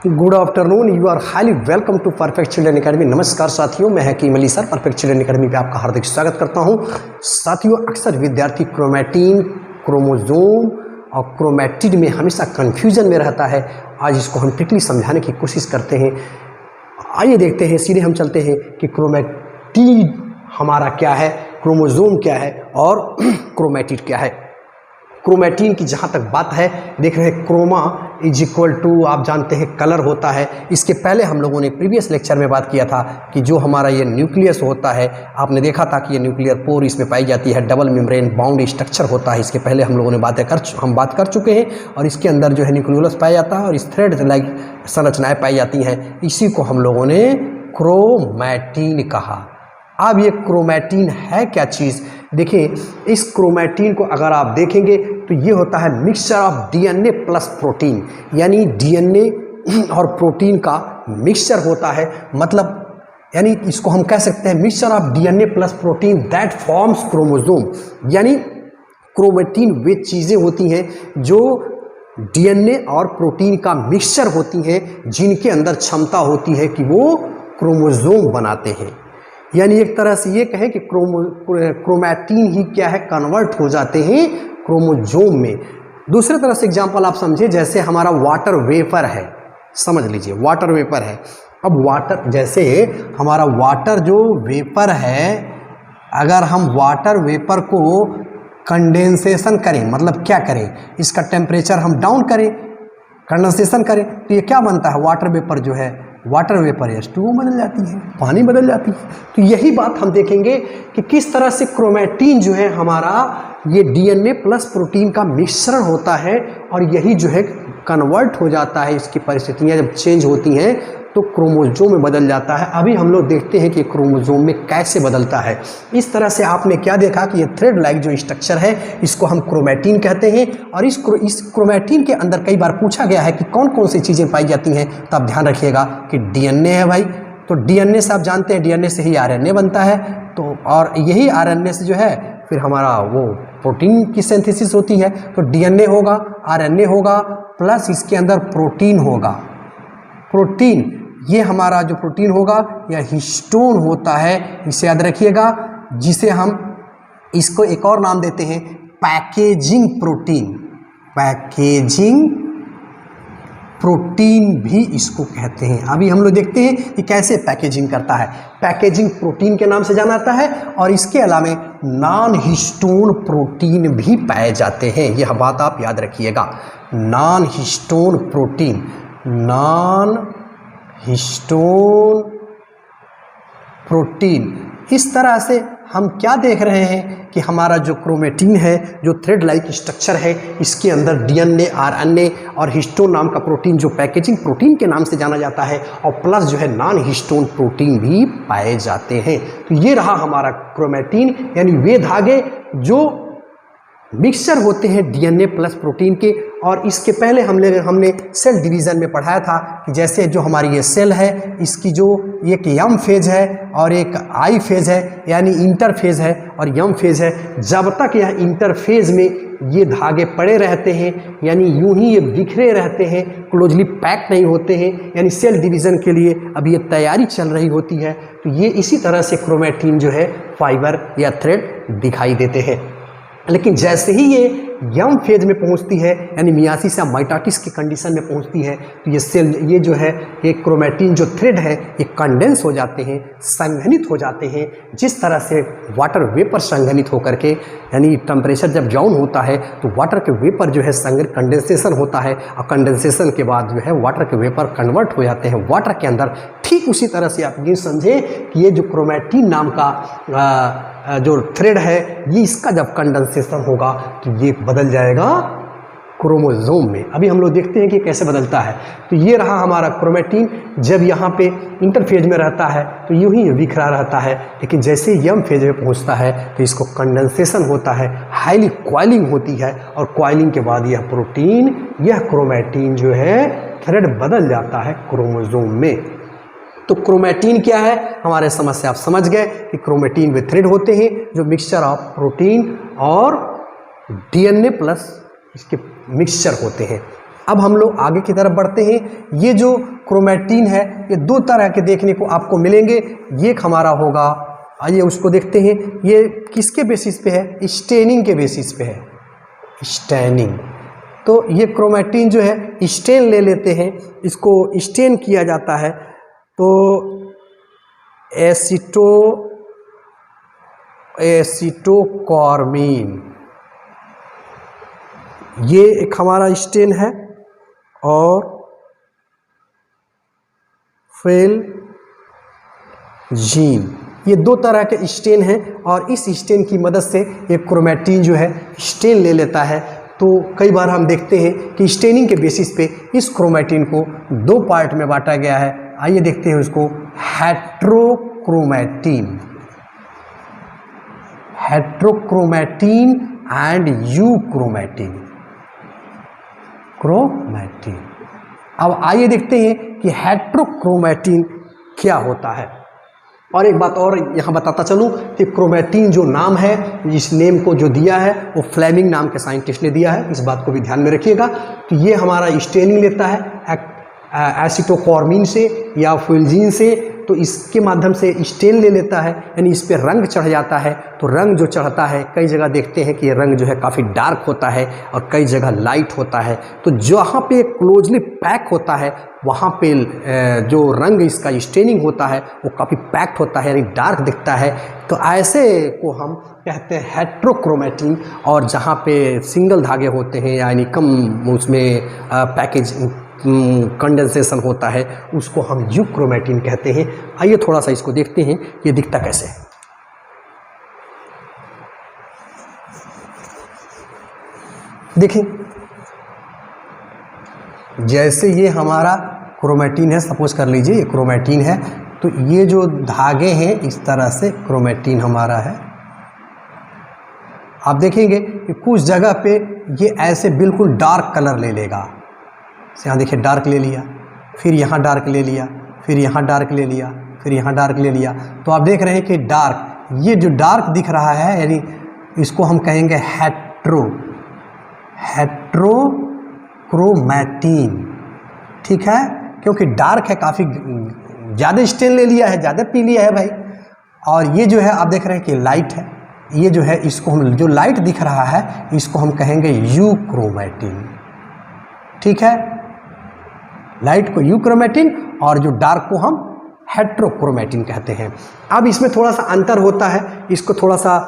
Good afternoon, you are highly welcome to perfect children academy. नमस्कार साथियों, मैं Hakim Ali sir perfect children academy पे आपका हार्दिक स्वागत करता हूं। साथियों, अक्सर विद्यार्थी क्रोमैटिन, क्रोमोजोम और क्रोमैटिड में हमेशा कन्फ्यूजन में रहता है। आज इसको हम ट्रिकली समझाने की कोशिश करते हैं। आइए देखते हैं, सीधे हम चलते हैं कि क्रोमैटिड हमारा क्या है, क्रोमोजोम क्या है और क्रोमैटिड क्या है। क्रोमैटिन की जहाँ तक बात है, देख रहे हैं क्रोमा इज इक्वल टू, आप जानते हैं कलर होता है। इसके पहले हम लोगों ने प्रीवियस लेक्चर में बात किया था कि जो हमारा ये न्यूक्लियस होता है, आपने देखा था कि ये न्यूक्लियर पोर इसमें पाई जाती है, डबल मेम्ब्रेन बाउंड स्ट्रक्चर होता है। इसके पहले हम लोगों ने बात कर चुके हैं। और इसके अंदर जो है न्यूक्लियोलस पाया जाता है और इस थ्रेड लाइक संरचनाएँ पाई जाती हैं। इसी को हम लोगों ने क्रोमैटिन कहा। अब ये क्रोमैटिन है क्या चीज़? देखिए, इस क्रोमैटिन को अगर आप देखेंगे तो ये होता है mixture of DNA plus protein, यानी डीएनए और प्रोटीन का मिक्सचर होता है। मतलब यानी इसको हम कह सकते हैं mixture of DNA plus protein that forms chromosome. यानी क्रोमैटिन वे चीज़ें होती हैं जो डीएनए और प्रोटीन का मिक्सचर होती हैं, जिनके अंदर क्षमता होती है कि वो क्रोमोजोम बनाते हैं। यानी एक तरह से ये कहें कि क्रोमैटिन ही क्या है, कन्वर्ट हो जाते हैं क्रोमोजोम में। दूसरे तरह से एग्जांपल आप समझिए, जैसे हमारा वाटर वेपर है, समझ लीजिए वाटर वेपर है। अब वाटर, जैसे हमारा वाटर जो वेपर है, अगर हम वाटर वेपर को कंडेंसेशन करें, मतलब क्या करें, इसका टेम्परेचर हम डाउन करें, कंडेंसेशन करें, तो ये क्या बनता है, वाटर वेपर जो है, वाटर वेपर H2O बदल जाती है, पानी बदल जाती है। तो यही बात हम देखेंगे कि किस तरह से क्रोमैटिन जो है हमारा ये डीएनए प्लस प्रोटीन का मिश्रण होता है और यही जो है कन्वर्ट हो जाता है। इसकी परिस्थितियां जब चेंज होती हैं तो क्रोमोजोम में बदल जाता है। अभी हम लोग देखते हैं कि क्रोमोजोम में कैसे बदलता है। इस तरह से आपने क्या देखा कि ये थ्रेड लाइक जो स्ट्रक्चर है, इसको हम क्रोमैटिन कहते हैं। और इस क्रोमैटिन के अंदर कई बार पूछा गया है कि कौन कौन सी चीज़ें पाई जाती हैं, तो आप ध्यान रखिएगा कि डीएनए है भाई। तो डीएनए से आप जानते हैं, डीएनए से ही आरएनए बनता है। तो और यही आरएनए से जो है फिर हमारा वो प्रोटीन की सिंथेसिस होती है। तो डीएनए होगा, आरएनए होगा, प्लस इसके अंदर प्रोटीन होगा। प्रोटीन, ये हमारा जो प्रोटीन होगा या हिस्टोन होता है, इसे याद रखिएगा, जिसे हम इसको एक और नाम देते हैं पैकेजिंग प्रोटीन। पैकेजिंग प्रोटीन भी इसको कहते हैं। अभी हम लोग देखते हैं कि कैसे पैकेजिंग करता है। पैकेजिंग प्रोटीन के नाम से जाना जाता है। और इसके अलावा नॉन हिस्टोन प्रोटीन भी पाए जाते हैं। यह बात आप याद रखिएगा, non histone protein, non histone protein. इस तरह से हम क्या देख रहे हैं कि हमारा जो क्रोमैटिन है, जो थ्रेड लाइक स्ट्रक्चर है, इसके अंदर डीएनए, आरएनए और हिस्टोन नाम का प्रोटीन जो पैकेजिंग प्रोटीन के नाम से जाना जाता है, और प्लस जो है नॉन हिस्टोन प्रोटीन भी पाए जाते हैं। तो ये रहा हमारा क्रोमैटिन, यानी वे धागे जो मिक्सचर होते हैं डीएनए प्लस प्रोटीन के। और इसके पहले हमने सेल डिवीज़न में पढ़ाया था कि जैसे जो हमारी ये सेल है, इसकी जो एक यम फेज है और एक आई फेज है, यानी इंटरफेज है और यम फेज है। जब तक यह इंटरफेज में ये धागे पड़े रहते हैं, यानी यूं ही ये बिखरे रहते हैं, क्लोजली पैक नहीं होते हैं, यानी सेल डिवीज़न के लिए अभी ये तैयारी चल रही होती है। तो ये इसी तरह से क्रोमैटिन जो है फाइबर या थ्रेड दिखाई देते हैं। लेकिन जैसे ही ये यंग फेज में पहुंचती है, यानी मियासिस या माइटोसिस की कंडीशन में पहुंचती है, तो ये सेल, ये जो है ये क्रोमैटिन जो थ्रेड है, ये कंडेंस हो जाते हैं, संघनित हो जाते हैं। जिस तरह से वाटर वेपर संघनित होकर के, यानी टेम्परेचर जब डाउन होता है तो वाटर के वेपर जो है कंडेंसेशन होता है, और कंडेंसेशन के बाद जो है वाटर के वेपर कन्वर्ट हो जाते हैं वाटर के अंदर। ठीक उसी तरह से आप ये समझें कि ये जो क्रोमैटिन नाम का जो थ्रेड है, ये इसका जब कंडेंसेशन होगा तो ये बदल जाएगा क्रोमोजोम में। अभी हम लोग देखते हैं कि कैसे बदलता है। तो ये रहा हमारा क्रोमैटिन। जब यहाँ पे इंटरफेज में रहता है तो यूं ही बिखरा रहता है, लेकिन जैसे यम फेज में पहुँचता है तो इसको कंडेंसेशन होता है, हाईली क्वाइलिंग होती है, और क्वाइलिंग के बाद यह प्रोटीन, यह क्रोमैटिन जो है थ्रेड बदल जाता है क्रोमोजोम में। तो क्रोमैटिन क्या है, हमारे समझ से आप समझ गए कि क्रोमैटिन वे थ्रेड होते हैं जो मिक्सचर ऑफ प्रोटीन और डीएनए प्लस इसके मिक्सचर होते हैं। अब हम लोग आगे की तरफ बढ़ते हैं। ये जो क्रोमैटिन है, ये दो तरह के देखने को आपको मिलेंगे। ये एक हमारा होगा, आइए उसको देखते हैं। ये किसके बेसिस पे है? स्टेनिंग के बेसिस पे है, स्टेनिंग। तो ये क्रोमैटिन जो है स्टेन ले लेते हैं, इसको स्टेन किया जाता है। तो एसिटोकॉर्मीन ये एक हमारा स्टेन है, और फेलजीन, ये दो तरह के स्टेन हैं। और इस स्टेन की मदद से एक क्रोमैटिन जो है स्टेन ले लेता है। तो कई बार हम देखते हैं कि स्टेनिंग के बेसिस पे इस क्रोमैटिन को दो पार्ट में बांटा गया है। आइए देखते हैं उसको। Heterochromatin, heterochromatin and euchromatin, chromatin. अब आइए देखते हैं कि हेट्रोक्रोमैटिन क्या होता है। और एक बात और यहाँ बताता चलूँ कि क्रोमैटिन जो नाम है, इस नेम को जो दिया है वो फ्लेमिंग नाम के साइंटिस्ट ने दिया है। इस बात को भी ध्यान में रखिएगा कि ये हमारा स्टेनिंग लेता है एसिटोकॉर्मीन से या फ्यूलजीन से, तो इसके माध्यम से स्टेन ले लेता है, यानी इस पे रंग चढ़ जाता है। तो रंग जो चढ़ता है, कई जगह देखते हैं कि ये रंग जो है काफ़ी डार्क होता है और कई जगह लाइट होता है। तो जहाँ पे क्लोजली पैक होता है वहाँ पे जो रंग इसका स्टेनिंग होता है वो काफ़ी पैक्ड होता है, यानी डार्क दिखता है। तो ऐसे को हम कहते हैं हेट्रोक्रोमैटिन। और जहाँ पे सिंगल धागे होते हैं, यानी कम उसमें पैकेज कंडेंसेशन होता है, उसको हम यूक्रोमैटिन कहते हैं। आइए थोड़ा सा इसको देखते हैं ये दिखता कैसे है। देखिए, जैसे ये हमारा क्रोमैटिन है, सपोज कर लीजिए ये क्रोमैटिन है, तो ये जो धागे हैं इस तरह से क्रोमैटिन हमारा है। आप देखेंगे कि कुछ जगह पे ये ऐसे बिल्कुल डार्क कलर ले लेगा। यहाँ देखिए डार्क ले लिया, फिर यहाँ डार्क ले लिया, फिर यहाँ डार्क ले लिया, फिर यहाँ डार्क ले लिया। तो आप देख रहे हैं कि डार्क, ये जो डार्क दिख रहा है, यानी इसको हम कहेंगे हेट्रोक्रोमैटिन। ठीक है, क्योंकि डार्क है, काफ़ी ज़्यादा स्टेन ले लिया है, ज़्यादा पी लिया है भाई। और ये जो है आप देख रहे हैं कि लाइट है, ये जो है इसको हम, जो लाइट दिख रहा है इसको हम कहेंगे यूक्रोमैटिन। ठीक है, लाइट को यूक्रोमैटिन और जो डार्क को हम हेट्रोक्रोमैटिन कहते हैं। अब इसमें थोड़ा सा अंतर होता है, इसको थोड़ा सा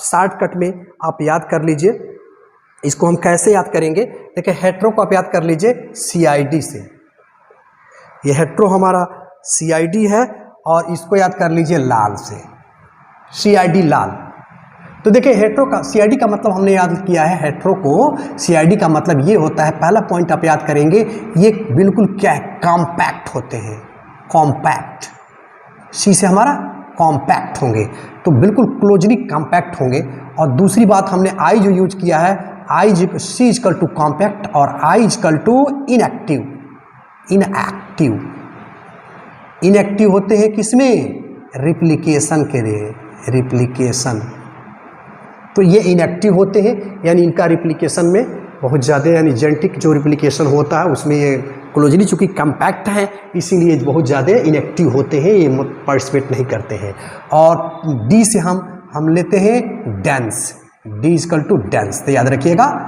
शॉर्टकट में आप याद कर लीजिए। इसको हम कैसे याद करेंगे? देखिए, हेट्रो को आप याद कर लीजिए CID से, ये हेट्रो हमारा CID है, और इसको याद कर लीजिए लाल से, CID लाल। तो देखिए हेट्रो का CID का मतलब हमने याद किया है, हेट्रो को CID का मतलब ये होता है, पहला पॉइंट आप याद करेंगे, ये बिल्कुल क्या है, कॉम्पैक्ट होते हैं, कॉम्पैक्ट। C से हमारा कॉम्पैक्ट होंगे, तो बिल्कुल क्लोजली कॉम्पैक्ट होंगे। और दूसरी बात हमने I जो यूज किया है, C इक्वल टू कॉम्पैक्ट और I equal to inactive. Inactive होते हैं किसमें? रिप्लिकेशन के लिए, रिप्लिकेशन। तो ये इनएक्टिव होते हैं, यानी इनका रिप्लिकेशन में बहुत ज़्यादा, यानी जेनेटिक जो रिप्लिकेशन होता है उसमें ये क्लोजली चूँकि कम्पैक्ट है, इसीलिए बहुत ज़्यादा इनएक्टिव होते हैं, ये पार्टिसिपेट नहीं करते हैं। और D से हम लेते हैं dense, D equal to dense. तो याद रखिएगा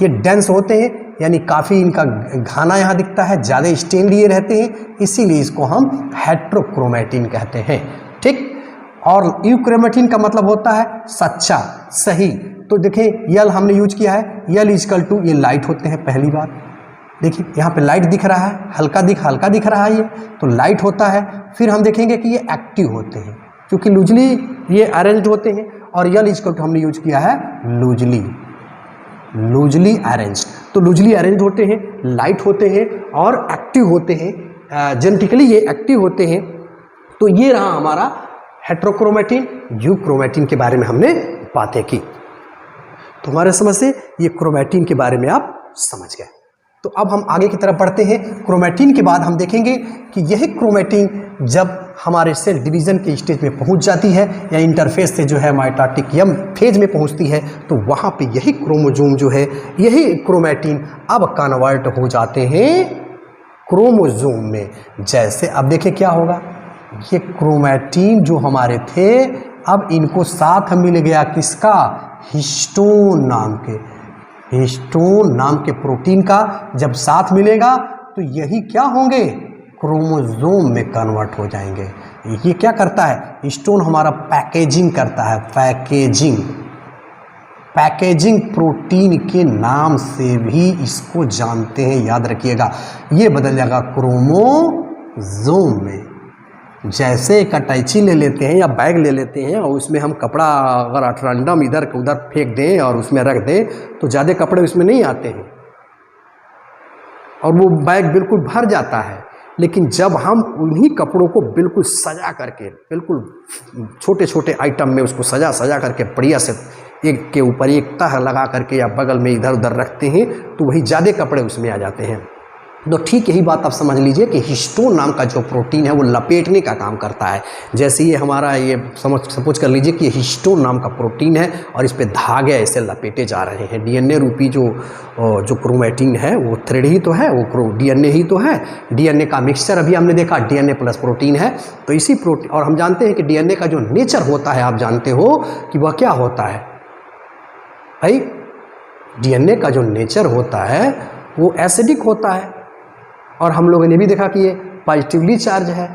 ये डेंस होते हैं, यानी काफ़ी इनका घाना यहाँ दिखता है, ज़्यादा स्टेन लिए रहते हैं, इसीलिए इसको हम हेट्रोक्रोमैटिन कहते हैं। ठीक, और यूक्रोमैटिन का मतलब होता है सच्चा, सही। तो देखिए यल हमने यूज किया है, यल इक्वल टू, ये लाइट होते हैं। पहली बार देखिए यहाँ पे लाइट दिख रहा है, हल्का दिख रहा है, ये तो लाइट होता है। फिर हम देखेंगे कि ये एक्टिव होते हैं, क्योंकि लूजली ये अरेंज्ड होते हैं। और यल इक्वल टू हमने यूज किया है लूजली अरेंज्ड। तो लूजली अरेंज्ड होते हैं, लाइट होते हैं और एक्टिव होते हैं, जेनेटिकली ये एक्टिव होते हैं। तो ये रहा हमारा हेट्रोक्रोमैटिन। यूक्रोमैटिन के बारे में हमने बातें की, तो हमारे समझ से ये क्रोमैटिन के बारे में आप समझ गए। तो अब हम आगे की तरफ बढ़ते हैं। क्रोमैटिन के बाद हम देखेंगे कि यही क्रोमैटिन जब हमारे सेल डिवीज़न के स्टेज में पहुंच जाती है, या इंटरफेस से जो है माइटोटिक यम फेज में पहुंचती है, तो वहाँ पे यही क्रोमोसोम जो है, यही क्रोमैटिन अब कन्वर्ट हो जाते हैं क्रोमोसोम में। जैसे अब देखिए क्या होगा, ये क्रोमैटिन जो हमारे थे अब इनको साथ मिल गया किसका, हिस्टोन नाम के, हिस्टोन नाम के प्रोटीन का जब साथ मिलेगा तो यही क्या होंगे, क्रोमोसोम में कन्वर्ट हो जाएंगे। ये क्या करता है, हिस्टोन हमारा पैकेजिंग करता है, पैकेजिंग, पैकेजिंग प्रोटीन के नाम से भी इसको जानते हैं, याद रखिएगा। ये बदल जाएगा क्रोमोसोम में। जैसे एक अटैची ले लेते हैं या बैग ले लेते हैं और उसमें हम कपड़ा अगर रैंडम इधर उधर फेंक दें और उसमें रख दें तो ज़्यादा कपड़े उसमें नहीं आते हैं और वो बैग बिल्कुल भर जाता है। लेकिन जब हम उन्हीं कपड़ों को बिल्कुल सजा करके, बिल्कुल छोटे छोटे आइटम में उसको सजा सजा करके बढ़िया से एक के ऊपर एक तह लगा करके या बगल में इधर उधर रखते हैं तो वही ज़्यादा कपड़े उसमें आ जाते हैं। तो ठीक यही बात आप समझ लीजिए कि हिस्टोन नाम का जो प्रोटीन है वो लपेटने का काम करता है। जैसे ये हमारा ये सपोज कर लीजिए कि हिस्टोन नाम का प्रोटीन है और इस पे धागे ऐसे लपेटे जा रहे हैं। डीएनए रूपी जो क्रोमैटिन है वो थ्रेड ही तो है, वो डीएनए ही तो है। डीएनए का मिक्सचर अभी हमने देखा, डीएनए प्लस प्रोटीन है। तो इसी प्रोटीन, और हम जानते हैं कि डीएनए का जो नेचर होता है, आप जानते हो कि वह क्या होता है भाई, डीएनए का जो नेचर होता है वो एसिडिक होता है और हम लोगों ने भी देखा कि ये पॉजिटिवली चार्ज है।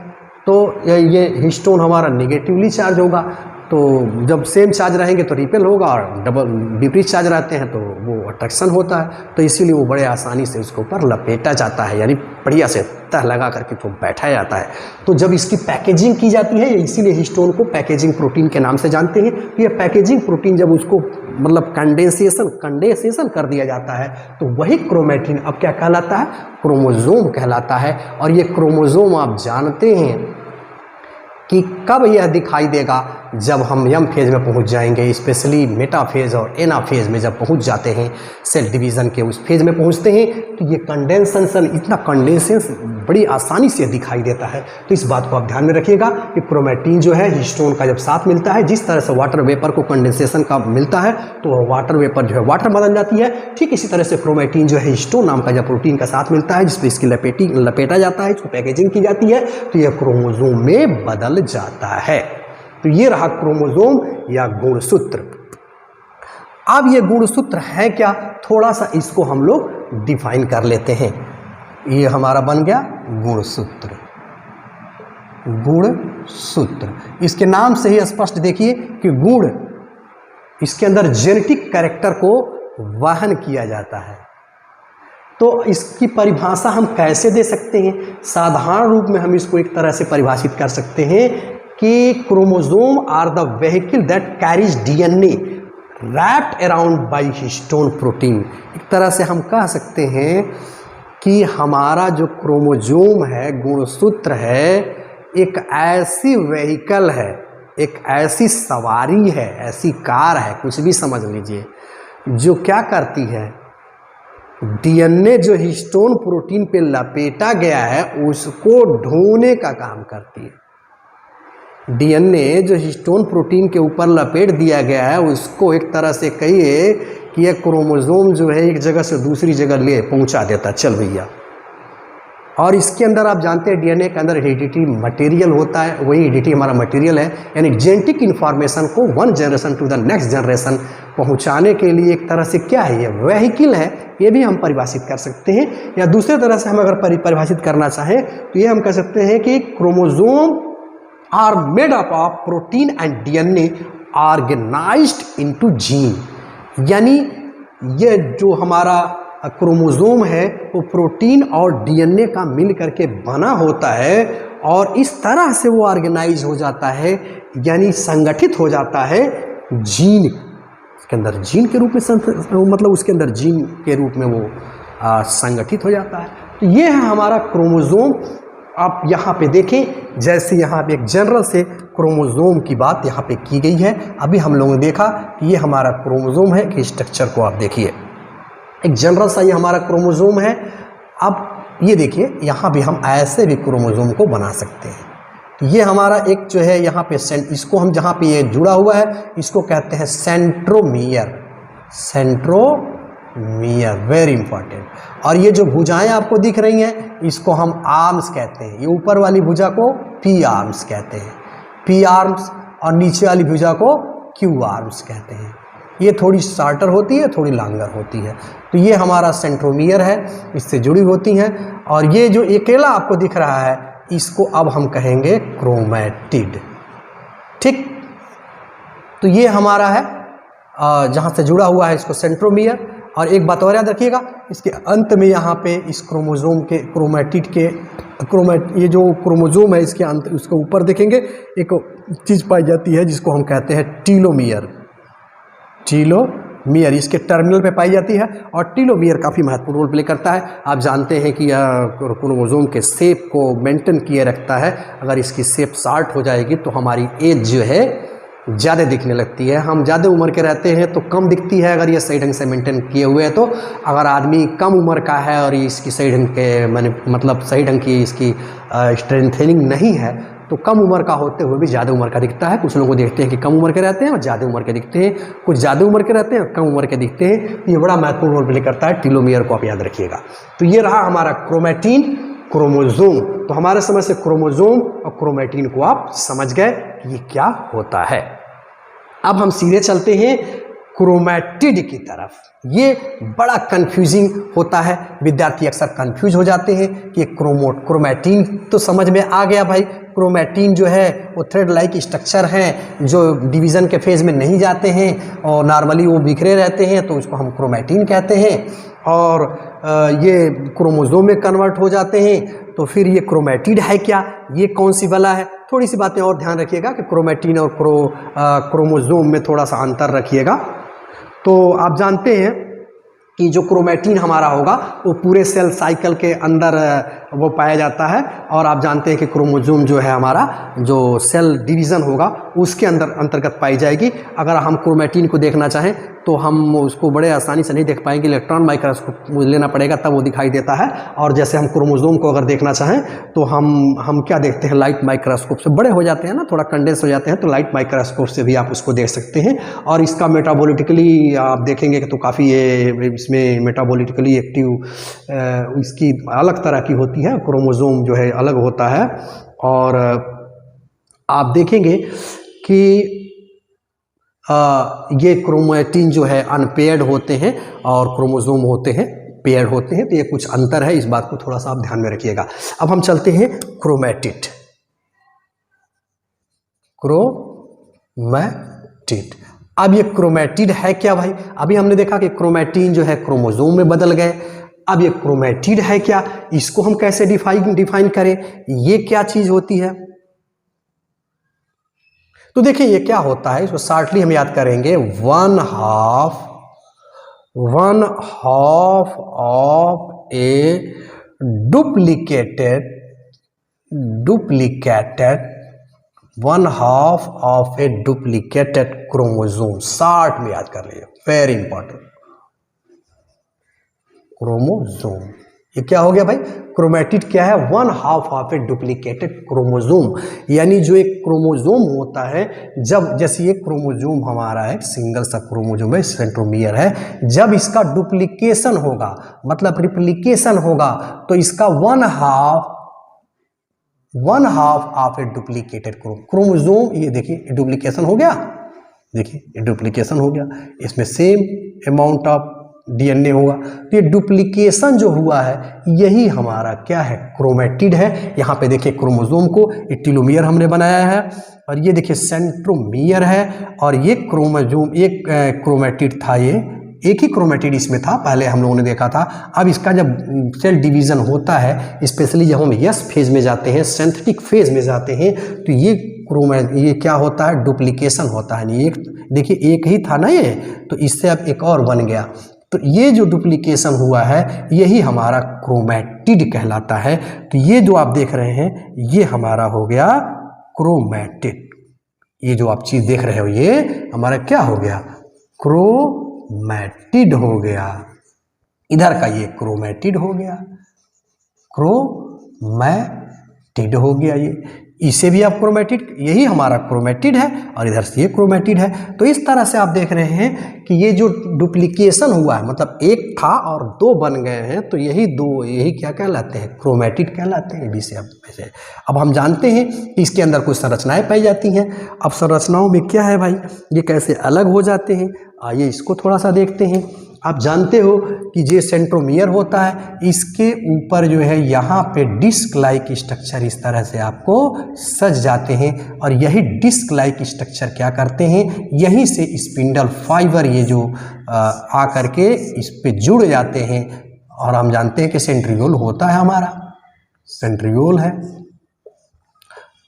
तो ये हिस्टोन हमारा नेगेटिवली चार्ज होगा। तो जब सेम चार्ज रहेंगे तो रिपेल होगा और डबल विपरीत चार्ज रहते हैं तो वो अट्रैक्शन होता है। तो इसीलिए वो बड़े आसानी से उसके ऊपर लपेटा जाता है, यानी बढ़िया से तह लगा करके तो बैठा जाता है। तो जब इसकी पैकेजिंग की जाती है, इसीलिए हिस्टोन को पैकेजिंग प्रोटीन के नाम से जानते हैं। तो ये पैकेजिंग प्रोटीन जब उसको मतलब कंडेंसेशन कर दिया जाता है तो वही क्रोमैटिन अब क्या कहलाता है, क्रोमोसोम कहलाता है। और ये क्रोमोसोम आप जानते हैं कि कब यह दिखाई देगा, जब हम यम फेज में पहुंच जाएंगे, स्पेशली मेटाफेज और एनाफेज में जब पहुंच जाते हैं, सेल डिवीज़न के उस फेज में पहुंचते हैं तो ये कंडेंसेशन, इतना कंडेंसेशन बड़ी आसानी से दिखाई देता है। तो इस बात को आप ध्यान में रखिएगा कि क्रोमैटिन जो है हिस्टोन का जब साथ मिलता है, जिस तरह से वाटर वेपर को कंडेंसेशन का मिलता है तो वाटर वेपर जो है वाटर बदल जाती है, ठीक इसी तरह से क्रोमैटिन जो है हिस्टोन नाम का जब प्रोटीन का साथ मिलता है, जिसपे इसकी लपेटा जाता है, इसको पैकेजिंग की जाती है, तो यह क्रोमोसोम में बदल जाता है। तो ये रहा क्रोमोसोम या गुणसूत्र। अब ये गुणसूत्र है क्या, थोड़ा सा इसको हम लोग डिफाइन कर लेते हैं। ये हमारा बन गया गुणसूत्र। गुणसूत्र, इसके नाम से ही स्पष्ट देखिए कि गुण, इसके अंदर जेनेटिक कैरेक्टर को वहन किया जाता है। तो इसकी परिभाषा हम कैसे दे सकते हैं, साधारण रूप में हम इसको एक तरह से परिभाषित कर सकते हैं कि chromosome are the vehicle that carries DNA wrapped around by histone protein. एक तरह से हम कह सकते हैं कि हमारा जो क्रोमोसोम है, गुणसूत्र है, एक ऐसी व्हीकल है, एक ऐसी सवारी है, ऐसी कार है, कुछ भी समझ लीजिए, जो क्या करती है, डीएनए जो हिस्टोन प्रोटीन पे लपेटा गया है उसको ढोने का काम करती है। डीएनए जो हिस्टोन प्रोटीन के ऊपर लपेट दिया गया है उसको एक तरह से कहिए कि यह क्रोमोसोम जो है एक जगह से दूसरी जगह ले पहुंचा देता, चल भैया। और इसके अंदर आप जानते हैं डीएनए के अंदर हेरिडिटी मटेरियल होता है, वही हेरिडिटी हमारा मटेरियल है, यानी जेनेटिक इन्फॉर्मेशन को one generation to the next generation पहुंचाने के लिए एक तरह से क्या है, ये व्हीकल है, ये भी हम परिभाषित कर सकते हैं। या दूसरे तरह से हम अगर परिभाषित करना चाहें तो ये हम कह सकते हैं कि chromosome are made up of protein and DNA organised into gene, यानी ये जो हमारा क्रोमोसोम है वो प्रोटीन और डीएनए का मिल करके बना होता है और इस तरह से वो ऑर्गेनाइज हो जाता है, यानी संगठित हो जाता है जीन के अंदर, जीन के रूप में, मतलब उसके अंदर जीन के रूप में वो संगठित हो जाता है। तो ये है हमारा क्रोमोसोम। आप यहाँ पे देखें, जैसे यहाँ पे एक जनरल से क्रोमोसोम की बात यहाँ पे की गई है। अभी हम लोगों ने देखा कि ये हमारा क्रोमोसोम है, कि स्ट्रक्चर को आप देखिए, एक जनरल सा ये हमारा क्रोमोसोम है। अब ये देखिए, यहाँ भी हम ऐसे भी क्रोमोसोम को बना सकते हैं। तो ये हमारा एक जो है यहाँ पे इसको हम जहाँ पे ये जुड़ा हुआ है इसको कहते हैं centromere. Centromere centromere, very important. और ये जो भुजाएं आपको दिख रही हैं इसको हम आर्म्स कहते हैं। ये ऊपर वाली भुजा को पी आर्म्स कहते हैं, पी आर्म्स, और नीचे वाली भुजा को क्यू आर्म्स कहते हैं। ये थोड़ी शार्टर होती है, थोड़ी लॉन्गर होती है। तो ये हमारा सेंट्रोमियर है, इससे जुड़ी होती हैं। और ये जो अकेला आपको दिख रहा है इसको अब हम कहेंगे क्रोमैटिड। ठीक, तो ये हमारा है जहाँ से जुड़ा हुआ है इसको सेंट्रोमियर। और एक बात और याद रखिएगा, इसके अंत में यहाँ पे इस क्रोमोसोम के क्रोमैटिड के ये जो क्रोमोसोम है इसके अंत, उसके ऊपर देखेंगे एक चीज़ पाई जाती है जिसको हम कहते हैं टीलोमियर। टीलोमियर इसके टर्मिनल पे पाई जाती है और टीलोमियर काफ़ी महत्वपूर्ण रोल प्ले करता है। आप जानते हैं कि यह क्रोमोसोम के शेप को मेंटेन किए रखता है। अगर इसकी शेप शार्ट हो जाएगी तो हमारी एज जो है ज़्यादा दिखने लगती है। हम ज़्यादा उम्र के रहते हैं तो कम दिखती है अगर ये सही ढंग से मेंटेन किए हुए हैं। तो अगर आदमी कम उम्र का है और इसकी सही ढंग के मतलब सही ढंग की इसकी स्ट्रेंथनिंग नहीं है तो कम उम्र का होते हुए भी ज़्यादा उम्र का दिखता है। कुछ लोगों को देखते हैं कि कम उम्र के रहते हैं और ज़्यादा उम्र के दिखते हैं, कुछ ज़्यादा उम्र के रहते हैं और कम उम्र के दिखते हैं। ये बड़ा महत्वपूर्ण रोल प्ले करता है, टीलोमियर को आप याद रखिएगा। तो ये रहा हमारा क्रोमैटिन, क्रोमोसोम। तो हमारे समझ से क्रोमोसोम और क्रोमैटिन को आप समझ गए कि ये क्या होता है। अब हम सीधे चलते हैं क्रोमैटिड की तरफ। ये बड़ा कंफ्यूजिंग होता है, विद्यार्थी अक्सर कंफ्यूज हो जाते हैं कि क्रोमैटिन तो समझ में आ गया भाई। क्रोमैटिन जो है वो थ्रेड लाइक स्ट्रक्चर हैं जो डिवीज़न के फेज में नहीं जाते हैं और नॉर्मली वो बिखरे रहते हैं, तो उसको हम क्रोमैटिन कहते हैं। और ये क्रोमोसोम में कन्वर्ट हो जाते हैं। तो फिर ये क्रोमैटिड है क्या, ये कौन सी वाला है? थोड़ी सी बातें और ध्यान रखिएगा कि क्रोमैटिन और क्रोमोसोम में थोड़ा सा अंतर रखिएगा। तो आप जानते हैं कि जो क्रोमैटिन हमारा होगा वो पूरे सेल साइकिल के अंदर वो पाया जाता है। और आप जानते हैं कि क्रोमोसोम जो है हमारा जो सेल डिवीज़न होगा उसके अंतर्गत पाई जाएगी। अगर हम क्रोमैटिन को देखना चाहें तो हम उसको बड़े आसानी से नहीं देख पाएंगे, इलेक्ट्रॉन माइक्रोस्कोप लेना पड़ेगा तब वो दिखाई देता है। और जैसे हम क्रोमोसोम को अगर देखना चाहें तो हम क्या देखते हैं, लाइट माइक्रोस्कोप से बड़े हो जाते हैं ना, थोड़ा कंडेंस हो जाते हैं, तो लाइट माइक्रोस्कोप से भी आप उसको देख सकते हैं। और इसका मेटाबॉलिटिकली आप देखेंगे कि तो काफ़ी ये इसमें मेटाबॉलिटिकली एक्टिव इसकी अलग तरह की होती है, क्रोमोसोम जो है अलग होता है। और आप देखेंगे कि ये क्रोमैटिन जो है अनपेयर्ड होते हैं और क्रोमोसोम होते हैं पेयर्ड होते हैं। तो ये कुछ अंतर है, इस बात को थोड़ा सा आप ध्यान में रखिएगा। अब हम चलते हैं क्रोमैटिड। अब ये क्रोमैटिड है क्या भाई? अभी हमने देखा कि क्रोमैटिन जो है क्रोमोसोम में बदल गए। अब ये क्रोमैटिड है क्या, इसको हम कैसे डिफाइन करें, ये क्या चीज होती है? तो देखिए ये क्या होता है, इसको शॉर्टली हम याद करेंगे। One half of A duplicated one half of A duplicated chromosome. Short में याद कर लीजिए, वेरी इंपॉर्टेंट। क्रोमोसोम ये क्या हो गया भाई? क्रोमैटिड क्या है? One half of A duplicated chromosome. यानी जो एक क्रोमोसोम होता है, जब जैसे ये क्रोमोसोम हमारा है, सिंगल सा क्रोमोसोम है, सेंट्रोमियर है, जब इसका डुप्लीकेशन होगा मतलब रिप्लिकेशन होगा तो इसका one half of A duplicated chromosome, ये देखिए डुप्लीकेशन हो गया, देखिए डुप्लीकेशन हो गया, इसमें सेम अमाउंट ऑफ डीएनए होगा। तो ये डुप्लीकेशन जो हुआ है यही हमारा क्या है? क्रोमैटिड है। यहाँ पे देखिए क्रोमोसोम को टेलोमियर हमने बनाया है और ये देखिए सेंट्रोमियर है। और ये क्रोमोसोम एक क्रोमैटिड था, ये एक ही क्रोमैटिड इसमें था, पहले हम लोगों ने देखा था। अब इसका जब सेल डिवीज़न होता है, स्पेशली जब हम यस फेज में जाते हैं, सिंथेटिक फेज में जाते हैं, तो ये क्या होता है? डुप्लीकेशन होता है। एक देखिए एक ही था ना ये, तो इससे अब एक और बन गया। तो ये जो डुप्लीकेशन हुआ है यही हमारा क्रोमैटिड कहलाता है। तो ये जो आप देख रहे हैं ये हमारा हो गया क्रोमैटिड। ये जो आप चीज देख रहे हो ये हमारा क्या हो गया? क्रोमैटिड हो गया। इधर का ये क्रोमैटिड हो गया, क्रोमैटिड हो गया। इसे भी आप क्रोमेटिड, यही हमारा क्रोमेटिड है और इधर से ये क्रोमेटिड है। तो इस तरह से आप देख रहे हैं कि ये जो डुप्लीकेशन हुआ है, मतलब एक था और दो बन गए हैं, तो यही दो, यही क्या कहलाते हैं, क्रोमेटिड कहलाते हैं। इसे अब हम जानते हैं कि इसके अंदर कुछ संरचनाएं पाई जाती हैं। अब संरचनाओं में क्या है भाई, ये कैसे अलग हो जाते हैं, आइए इसको थोड़ा सा देखते हैं। आप जानते हो कि जो सेंट्रोमियर होता है, इसके ऊपर जो है यहाँ पे डिस्क लाइक स्ट्रक्चर इस तरह से आपको सज जाते हैं, और यही डिस्क लाइक स्ट्रक्चर क्या करते हैं, यहीं से स्पिंडल फाइबर ये जो आ करके इस पे जुड़ जाते हैं। और हम जानते हैं कि सेंट्रियोल होता है हमारा, सेंट्रियोल है,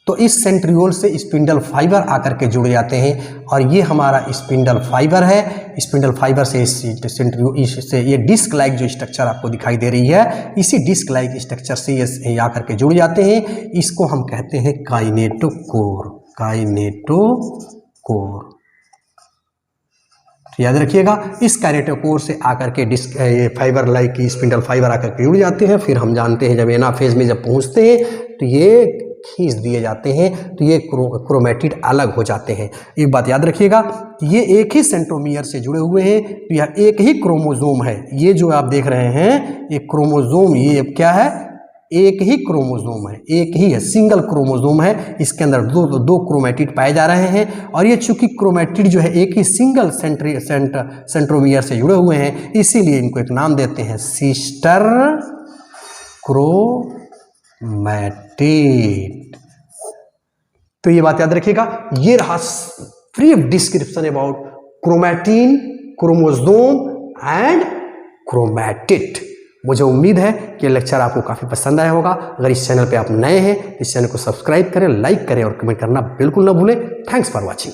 तो इस सेंट्रियोल से स्पिंडल फाइबर आकर के जुड़ जाते हैं, और ये हमारा स्पिंडल फाइबर है। स्पिंडल फाइबर से इससे ये डिस्क लाइक जो स्ट्रक्चर आपको दिखाई दे रही है, इसी डिस्क लाइक स्ट्रक्चर से ये आकर के जुड़ जाते हैं। इसको हम कहते हैं काइनेटोकोर, काइनेटोकोर। याद रखिएगा, इस काइनेटोकोर से आकर के डिस्क ये फाइबर लाइक स्पिंडल फाइबर आकर के जुड़ जाते हैं। फिर हम जानते हैं जब एनाफेज में जब पहुँचते हैं तो ये खींच दिए जाते हैं, तो ये क्रोमेटिड अलग हो जाते हैं। एक बात याद रखिएगा कि ये एक ही सेंट्रोमियर से जुड़े हुए हैं, तो यह एक ही क्रोमोसोम है। ये जो आप देख रहे हैं ये क्रोमोसोम, ये क्या है, एक ही क्रोमोसोम है, एक ही है, सिंगल क्रोमोसोम है। इसके अंदर दो क्रोमेटिड पाए जा रहे हैं, और ये चूंकि क्रोमेटिड जो है एक ही सिंगल सेंट्रोमियर से जुड़े हुए हैं, इसीलिए इनको एक नाम देते हैं सिस्टर क्रोमैटिड। तो ये बात याद रखिएगा। ये रहा brief description about chromatin, chromosome and chromatid. मुझे उम्मीद है कि लेक्चर आपको काफ़ी पसंद आया होगा। अगर इस चैनल पे आप नए हैं तो इस चैनल को सब्सक्राइब करें, लाइक करें और कमेंट करना बिल्कुल ना भूलें। Thanks for watching.